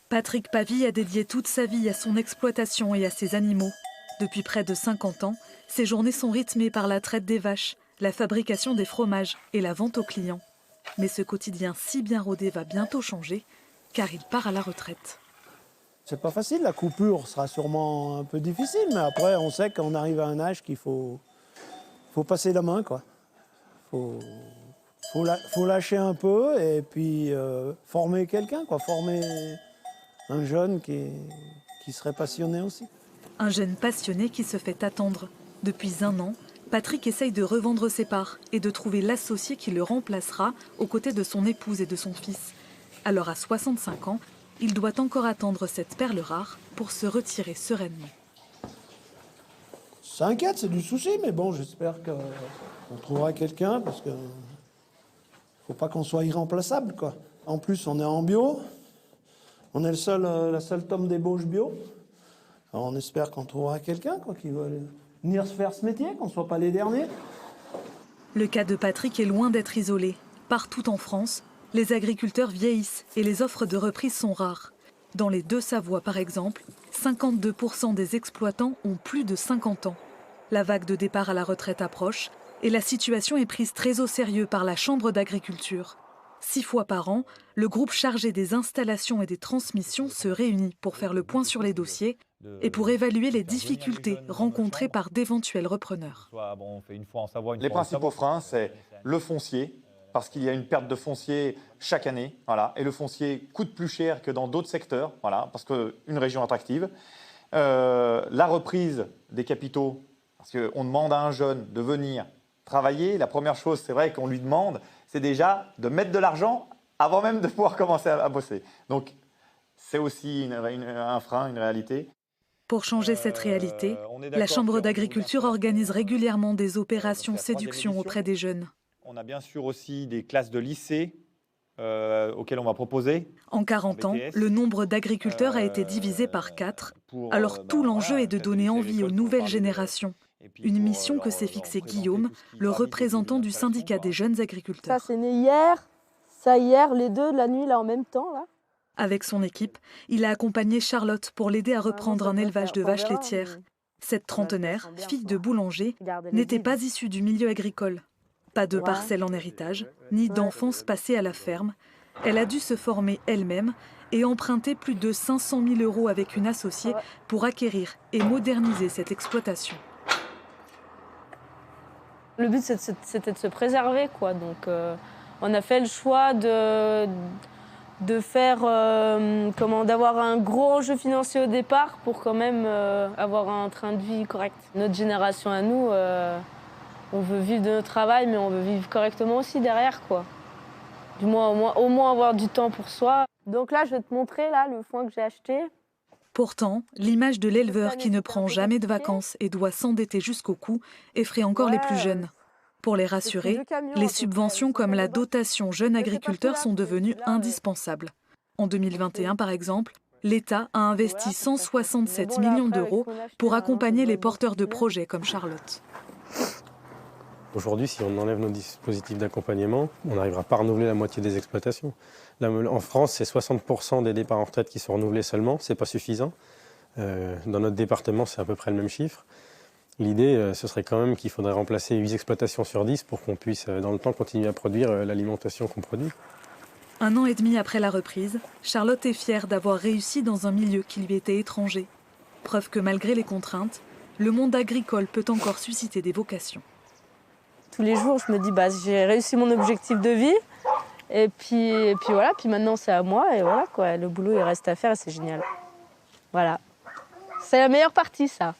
Patrick Pavie a dédié toute sa vie à son exploitation et à ses animaux. Depuis près de 50 ans, ses journées sont rythmées par la traite des vaches, la fabrication des fromages et la vente aux clients. Mais ce quotidien si bien rodé va bientôt changer, car il part à la retraite. C'est pas facile, la coupure sera sûrement un peu difficile, mais après on sait qu'on arrive à un âge qu'il faut passer la main, quoi. Faut lâcher un peu et puis former quelqu'un, quoi, former un jeune qui serait passionné aussi. Un jeune passionné qui se fait attendre. Depuis 1 an, Patrick essaye de revendre ses parts et de trouver l'associé qui le remplacera aux côtés de son épouse et de son fils. Alors à 65 ans, il doit encore attendre cette perle rare pour se retirer sereinement. Ça inquiète, c'est du souci, mais bon, j'espère qu'on trouvera quelqu'un parce que faut pas qu'on soit irremplaçable, quoi. En plus, on est en bio, on est la seule tome d'ébauche bio. Alors, on espère qu'on trouvera quelqu'un, quoi, qui va venir se faire ce métier, qu'on ne soit pas les derniers. Le cas de Patrick est loin d'être isolé. Partout en France, les agriculteurs vieillissent et les offres de reprise sont rares. Dans les Deux-Savoie, par exemple, 52% des exploitants ont plus de 50 ans. La vague de départ à la retraite approche et la situation est prise très au sérieux par la Chambre d'agriculture. 6 fois par an, le groupe chargé des installations et des transmissions se réunit pour faire le point sur les dossiers et pour évaluer les difficultés rencontrées par d'éventuels repreneurs. Les principaux freins, c'est le foncier, parce qu'il y a une perte de foncier chaque année, voilà, et le foncier coûte plus cher que dans d'autres secteurs, voilà, parce qu'une région attractive. La reprise des capitaux, parce qu'on demande à un jeune de venir travailler. La première chose, c'est vrai qu'on lui demande, c'est déjà de mettre de l'argent avant même de pouvoir commencer à bosser. Donc, c'est aussi un frein, une réalité. Pour changer cette réalité, la Chambre d'agriculture organise régulièrement des opérations séduction auprès des jeunes. On a bien sûr aussi des classes de lycée auxquelles on va proposer. En 40 ans, le nombre d'agriculteurs a été divisé par 4. Alors tout l'enjeu est de donner envie aux nouvelles générations. Une mission que s'est fixée Guillaume, le représentant du syndicat des jeunes agriculteurs. Ça, c'est né hier. Ça, hier, les deux, la nuit, là, en même temps, là. Avec son équipe, il a accompagné Charlotte pour l'aider à reprendre un élevage de vaches laitières. Cette trentenaire, fille de boulanger, n'était pas issue du milieu agricole. Pas de parcelle en héritage, ni d'enfance passée à la ferme. Elle a dû se former elle-même et emprunter plus de 500 000 € avec une associée pour acquérir et moderniser cette exploitation. Le but, c'était de se préserver, quoi. Donc, on a fait le choix de faire, d'avoir un gros enjeu financier au départ pour quand même avoir un train de vie correct. Notre génération à nous, on veut vivre de notre travail, mais on veut vivre correctement aussi derrière, quoi. Du moins, au moins avoir du temps pour soi. Donc là, je vais te montrer là, le foin que j'ai acheté. Pourtant, l'image de l'éleveur qui ne prend jamais de vacances et doit s'endetter jusqu'au cou effraie encore les plus jeunes. Pour les rassurer, les subventions comme la dotation jeune agriculteur sont devenues indispensables. En 2021, par exemple, l'État a investi 167 millions d'euros pour accompagner les porteurs de projets comme Charlotte. Aujourd'hui, si on enlève nos dispositifs d'accompagnement, on n'arrivera pas à renouveler la moitié des exploitations. Là, en France, c'est 60% des départs en retraite qui sont renouvelés seulement, c'est pas suffisant. Dans notre département, c'est à peu près le même chiffre. L'idée, ce serait quand même qu'il faudrait remplacer 8 exploitations sur 10 pour qu'on puisse, dans le temps, continuer à produire l'alimentation qu'on produit. 1 an et demi après la reprise, Charlotte est fière d'avoir réussi dans un milieu qui lui était étranger. Preuve que malgré les contraintes, le monde agricole peut encore susciter des vocations. Tous les jours, je me dis, j'ai réussi mon objectif de vie. Et puis voilà, puis maintenant c'est à moi. Et voilà, quoi. Le boulot, il reste à faire et c'est génial. Voilà. C'est la meilleure partie, ça.